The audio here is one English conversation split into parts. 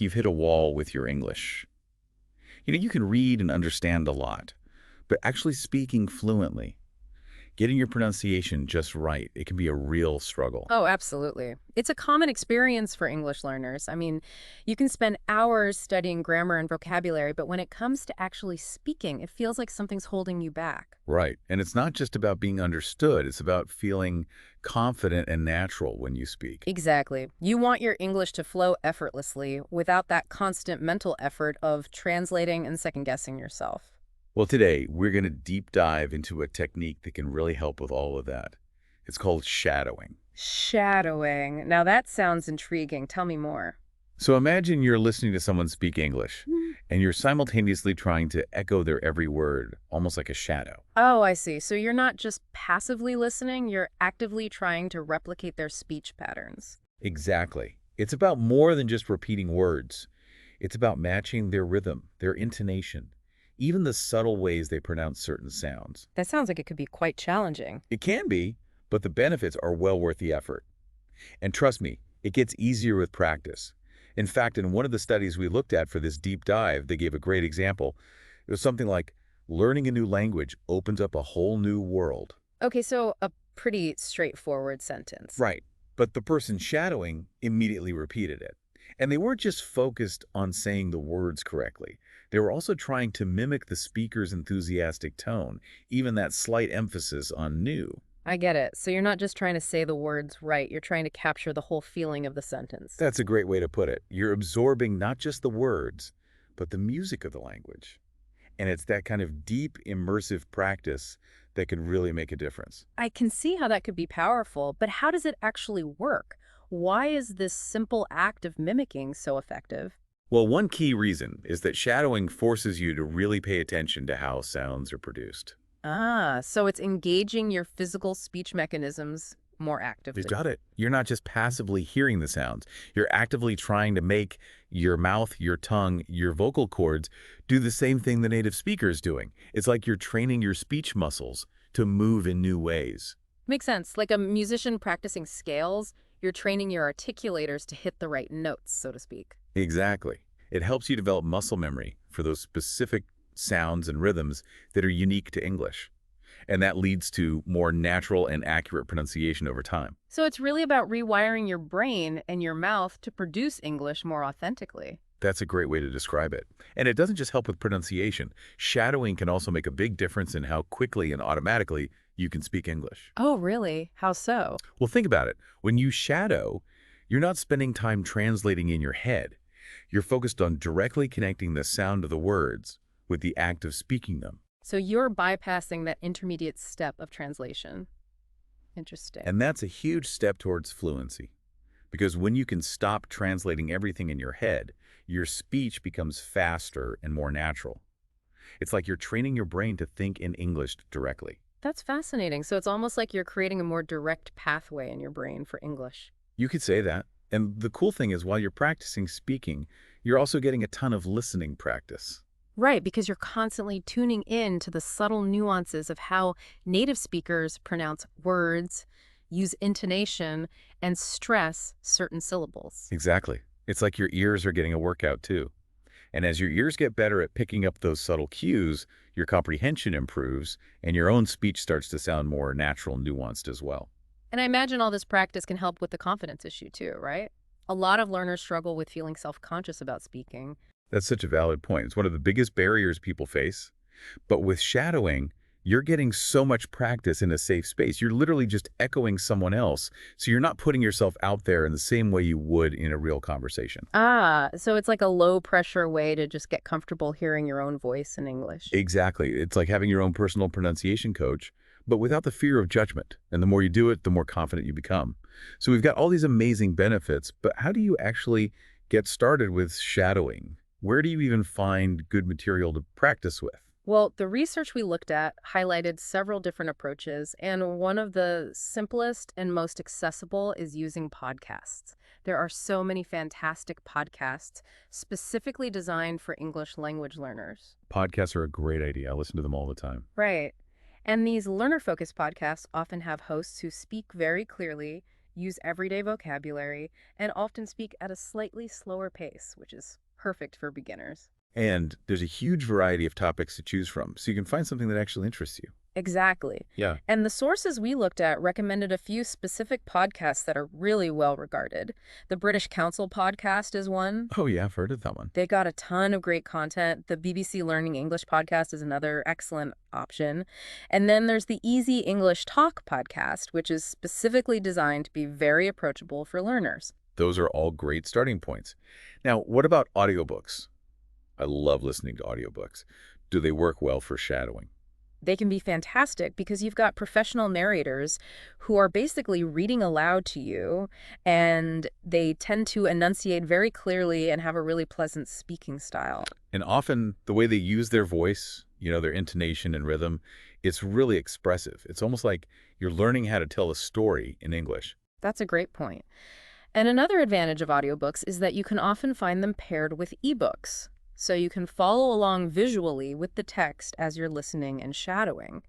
you've hit a wall with your English. You can read and understand a lot, but actually speaking fluently, getting your pronunciation just right, it can be a real struggle. Oh, absolutely. It's a common experience for English learners. I mean, you can spend hours studying grammar and vocabulary, but when it comes to actually speaking, it feels like something's holding you back. Right. And it's not just about being understood, it's about feeling confident and natural when you speak. Exactly. You want your English to flow effortlessly without that constant mental effort of translating and second-guessing yourself. Well, today we're going to deep dive into a technique that can really help with all of that. It's called shadowing. Shadowing. Now that sounds intriguing. Tell me more. So imagine you're listening to someone speak English, and you're simultaneously trying to echo their every word, almost like a shadow. Oh, I see. So you're not just passively listening, you're actively trying to replicate their speech patterns. Exactly. It's about more than just repeating words. It's about matching their rhythm, their intonation, even the subtle ways they pronounce certain sounds. That sounds like it could be quite challenging. It can be, but the benefits are well worth the effort. And trust me, it gets easier with practice. In fact, in one of the studies we looked at for this deep dive, they gave a great example. It was something like learning a new language opens up a whole new world. Okay, so a pretty straightforward sentence. Right. But the person shadowing immediately repeated it. And they weren't just focused on saying the words correctly. They were also trying to mimic the speaker's enthusiastic tone, even that slight emphasis on new. I get it. So you're not just trying to say the words right, you're trying to capture the whole feeling of the sentence. That's a great way to put it. You're absorbing not just the words, but the music of the language. And it's that kind of deep, immersive practice that can really make a difference. I can see how that could be powerful, but how does it actually work? Why is this simple act of mimicking so effective? Well, one key reason is that shadowing forces you to really pay attention to how sounds are produced. Ah, so it's engaging your physical speech mechanisms more You've actively. got it. You're not just passively hearing the sounds. You're actively trying to make your mouth, your tongue, your vocal cords do the same thing the native speaker is doing. It's like you're training your speech muscles to move in new ways. Makes sense. Like a musician practicing scales, you're training your articulators to hit the right notes, so to speak. Exactly. It helps you develop muscle memory for those specific sounds and rhythms that are unique to English. And that leads to more natural and accurate pronunciation over time. So it's really about rewiring your brain and your mouth to produce English more authentically. That's a great way to describe it. And it doesn't just help with pronunciation. Shadowing can also make a big difference in how quickly and automatically you can speak English. Oh, really? How so? Well, think about it. When you shadow, you're not spending time translating in your head. You're focused on directly connecting the sound of the words with the act of speaking them. So you're bypassing that intermediate step of translation. Interesting. And that's a huge step towards fluency. Because when you can stop translating everything in your head, your speech becomes faster and more natural. It's like you're training your brain to think in English directly. That's fascinating. So it's almost like you're creating a more direct pathway in your brain for English. You could say that. And the cool thing is, while you're practicing speaking, you're also getting a ton of listening practice. Right, because you're constantly tuning in to the subtle nuances of how native speakers pronounce words, use intonation, and stress certain syllables. Exactly. It's like your ears are getting a workout too. And as your ears get better at picking up those subtle cues, your comprehension improves and your own speech starts to sound more natural and nuanced as well. And I imagine all this practice can help with the confidence issue too, right? A lot of learners struggle with feeling self-conscious about speaking. That's such a valid point. It's one of the biggest barriers people face. But with shadowing, you're getting so much practice in a safe space. You're literally just echoing someone else. So you're not putting yourself out there in the same way you would in a real conversation. Ah, so it's like a low-pressure way to just get comfortable hearing your own voice in English. Exactly. It's like having your own personal pronunciation coach, but without the fear of judgment. And the more you do it, the more confident you become. So we've got all these amazing benefits, but how do you actually get started with shadowing? Where do you even find good material to practice with? Well, the research we looked at highlighted several different approaches, and one of the simplest and most accessible is using podcasts. There are so many fantastic podcasts specifically designed for English language learners. Podcasts are a great idea. I listen to them all the time. Right. And these learner-focused podcasts often have hosts who speak very clearly, use everyday vocabulary, and often speak at a slightly slower pace, which is perfect for beginners. And there's a huge variety of topics to choose from, so you can find something that actually interests you. Exactly. Yeah. And the sources we looked at recommended a few specific podcasts that are really well regarded. The British Council podcast is one. Oh, yeah, I've heard of that one. They got a ton of great content. The BBC Learning English podcast is another excellent option. And then there's the Easy English Talk podcast, which is specifically designed to be very approachable for learners. Those are all great starting points. Now, what about audiobooks? I love listening to audiobooks. Do they work well for shadowing? They can be fantastic because you've got professional narrators who are basically reading aloud to you, and they tend to enunciate very clearly and have a really pleasant speaking style. And often the way they use their voice, their intonation and rhythm, it's really expressive. It's almost like you're learning how to tell a story in English. That's a great point. And another advantage of audiobooks is that you can often find them paired with ebooks. So you can follow along visually with the text as you're listening and shadowing.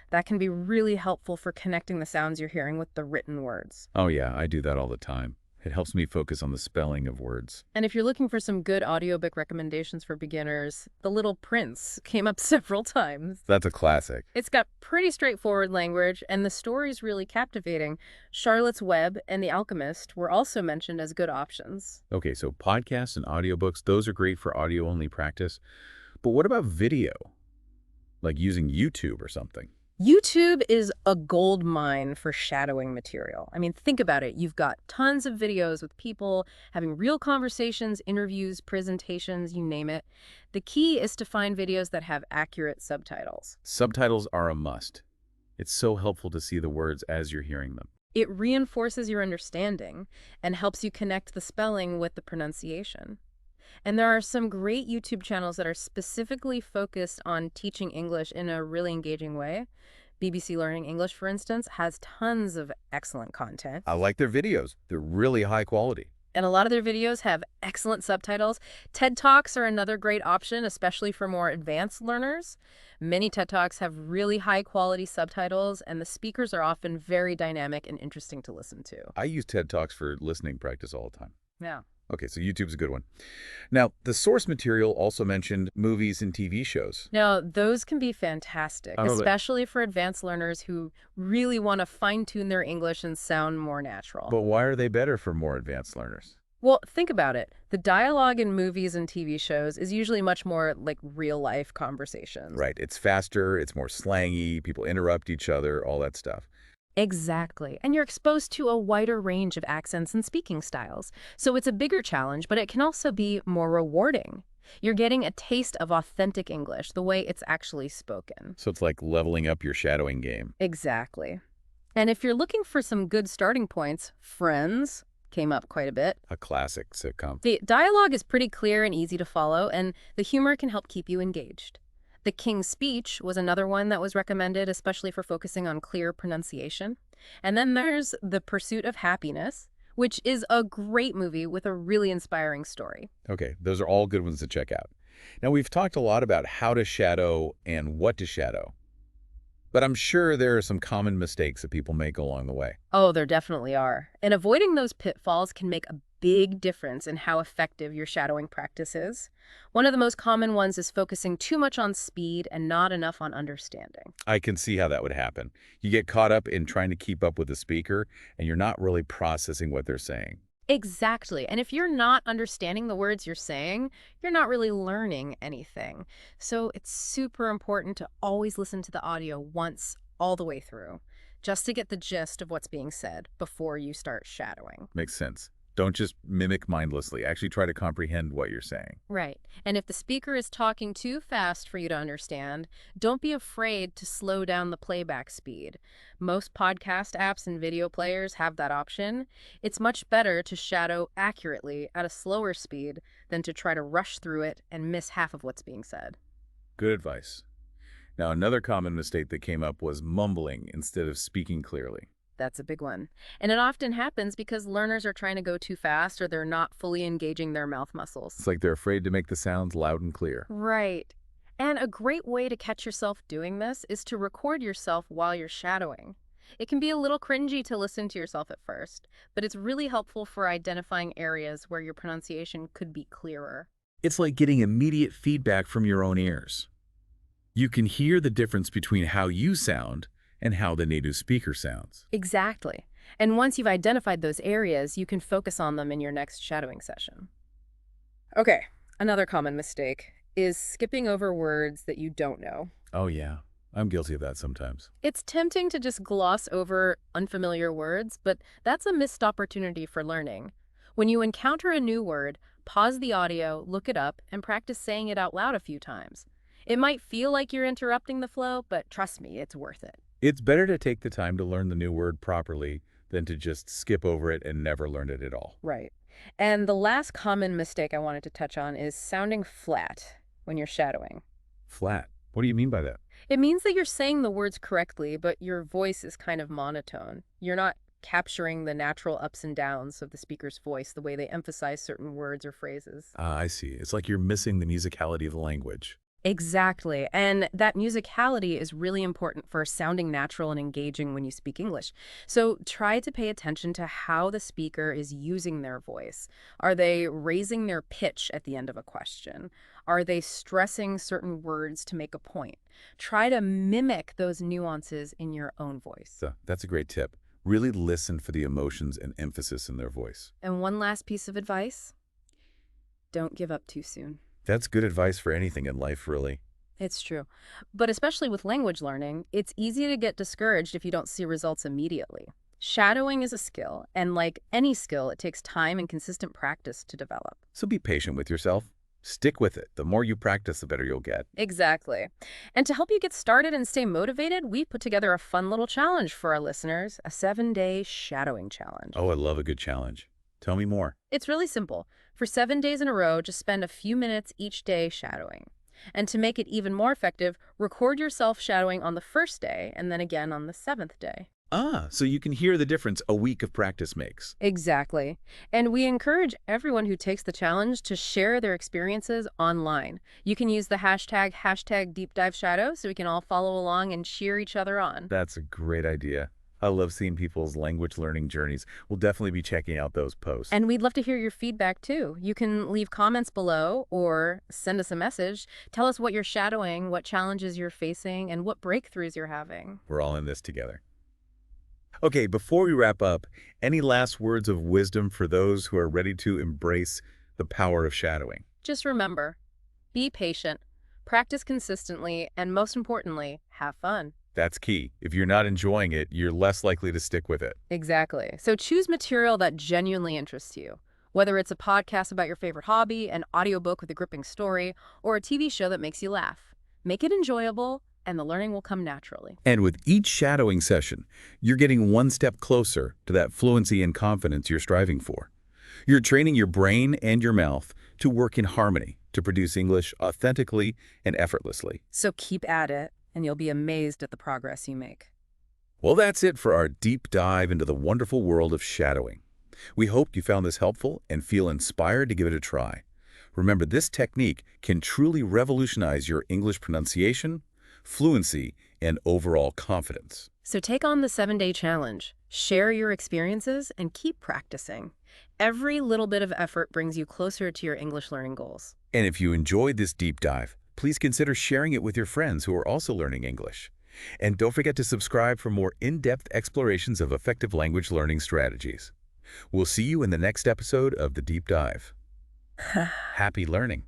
That can be really helpful for connecting the sounds you're hearing with the written words. Oh yeah, I do that all the time. It helps me focus on the spelling of words. And if you're looking for some good audiobook recommendations for beginners, The Little Prince came up several times. That's a classic. It's got pretty straightforward language, and the story's really captivating. Charlotte's Web and The Alchemist were also mentioned as good options. Okay, so podcasts and audiobooks, those are great for audio-only practice. But what about video? Like using YouTube or something? YouTube is a gold mine for shadowing material. I mean, think about it. You've got tons of videos with people having real conversations, interviews, presentations, you name it. The key is to find videos that have accurate subtitles. Subtitles are a must. It's so helpful to see the words as you're hearing them. It reinforces your understanding and helps you connect the spelling with the pronunciation. And there are some great YouTube channels that are specifically focused on teaching English in a really engaging way. BBC Learning English, for instance, has tons of excellent content. I like their videos. They're really high quality. And a lot of their videos have excellent subtitles. TED Talks are another great option, especially for more advanced learners. Many TED Talks have really high quality subtitles, and the speakers are often very dynamic and interesting to listen to. I use TED Talks for listening practice all the time. Yeah. Okay, so YouTube's a good one. Now, the source material also mentioned movies and TV shows. Now, those can be fantastic, especially for advanced learners who really want to fine-tune their English and sound more natural. But why are they better for more advanced learners? Well, think about it. The dialogue in movies and TV shows is usually much more like real-life conversations. Right, it's faster, it's more slangy, people interrupt each other, all that stuff. Exactly. And you're exposed to a wider range of accents and speaking styles. So it's a bigger challenge, but it can also be more rewarding. You're getting a taste of authentic English, the way it's actually spoken. So it's like leveling up your shadowing game. Exactly. And if you're looking for some good starting points, Friends came up quite a bit. A classic sitcom. The dialogue is pretty clear and easy to follow, and the humor can help keep you engaged. The King's Speech was another one that was recommended, especially for focusing on clear pronunciation. And then there's The Pursuit of Happiness, which is a great movie with a really inspiring story. Okay, those are all good ones to check out. Now, we've talked a lot about how to shadow and what to shadow, but I'm sure there are some common mistakes that people make along the way. Oh, there definitely are. And avoiding those pitfalls can make a big difference in how effective your shadowing practice is. One of the most common ones is focusing too much on speed and not enough on understanding. I can see how that would happen. You get caught up in trying to keep up with the speaker, and you're not really processing what they're saying. Exactly. And if you're not understanding the words you're saying, you're not really learning anything. So it's super important to always listen to the audio once all the way through, just to get the gist of what's being said before you start shadowing. Makes sense. Don't just mimic mindlessly. Actually try to comprehend what you're saying. Right. And if the speaker is talking too fast for you to understand, don't be afraid to slow down the playback speed. Most podcast apps and video players have that option. It's much better to shadow accurately at a slower speed than to try to rush through it and miss half of what's being said. Good advice. Now, another common mistake that came up was mumbling instead of speaking clearly. That's a big one. And it often happens because learners are trying to go too fast or they're not fully engaging their mouth muscles. It's like they're afraid to make the sounds loud and clear. Right. And a great way to catch yourself doing this is to record yourself while you're shadowing. It can be a little cringy to listen to yourself at first, but it's really helpful for identifying areas where your pronunciation could be clearer. It's like getting immediate feedback from your own ears. You can hear the difference between how you sound and how the native speaker sounds. Exactly. And once you've identified those areas, you can focus on them in your next shadowing session. Okay, another common mistake is skipping over words that you don't know. Oh yeah, I'm guilty of that sometimes. It's tempting to just gloss over unfamiliar words, but that's a missed opportunity for learning. When you encounter a new word, pause the audio, look it up, and practice saying it out loud a few times. It might feel like you're interrupting the flow, but trust me, it's worth it. It's better to take the time to learn the new word properly than to just skip over it and never learn it at all. Right. And the last common mistake I wanted to touch on is sounding flat when you're shadowing. Flat. What do you mean by that? It means that you're saying the words correctly, but your voice is kind of monotone. You're not capturing the natural ups and downs of the speaker's voice, the way they emphasize certain words or phrases. I see. It's like you're missing the musicality of the language. Exactly. And that musicality is really important for sounding natural and engaging when you speak English. So try to pay attention to how the speaker is using their voice. Are they raising their pitch at the end of a question? Are they stressing certain words to make a point? Try to mimic those nuances in your own voice. So that's a great tip. Really listen for the emotions and emphasis in their voice. And one last piece of advice, don't give up too soon. That's good advice for anything in life, really. It's true. But especially with language learning, it's easy to get discouraged if you don't see results immediately. Shadowing is a skill, and like any skill, it takes time and consistent practice to develop. So be patient with yourself. Stick with it. The more you practice, the better you'll get. Exactly. And to help you get started and stay motivated, we put together a fun little challenge for our listeners, a 7-day shadowing challenge. Oh, I love a good challenge. Tell me more. It's really simple. For 7 days in a row, just spend a few minutes each day shadowing. And to make it even more effective, record yourself shadowing on the first day and then again on the 7th day. So you can hear the difference a week of practice makes. Exactly. And we encourage everyone who takes the challenge to share their experiences online. You can use the hashtag Deep Dive Shadow so we can all follow along and cheer each other on. That's a great idea. I love seeing people's language learning journeys. We'll definitely be checking out those posts. And we'd love to hear your feedback too. You can leave comments below or send us a message. Tell us what you're shadowing, what challenges you're facing, and what breakthroughs you're having. We're all in this together. Okay, before we wrap up, any last words of wisdom for those who are ready to embrace the power of shadowing? Just remember, be patient, practice consistently, and most importantly, have fun. That's key. If you're not enjoying it, you're less likely to stick with it. Exactly. So choose material that genuinely interests you. Whether it's a podcast about your favorite hobby, an audiobook with a gripping story, or a TV show that makes you laugh. Make it enjoyable, and the learning will come naturally. And with each shadowing session, you're getting one step closer to that fluency and confidence you're striving for. You're training your brain and your mouth to work in harmony, to produce English authentically and effortlessly. So keep at it, and you'll be amazed at the progress you make. Well, that's it for our deep dive into the wonderful world of shadowing. We hope you found this helpful and feel inspired to give it a try. Remember, this technique can truly revolutionize your English pronunciation, fluency, and overall confidence. So take on the 7-day challenge, share your experiences, and keep practicing. Every little bit of effort brings you closer to your English learning goals. And if you enjoyed this deep dive, please consider sharing it with your friends who are also learning English. And don't forget to subscribe for more in-depth explorations of effective language learning strategies. We'll see you in the next episode of The Deep Dive. Happy learning!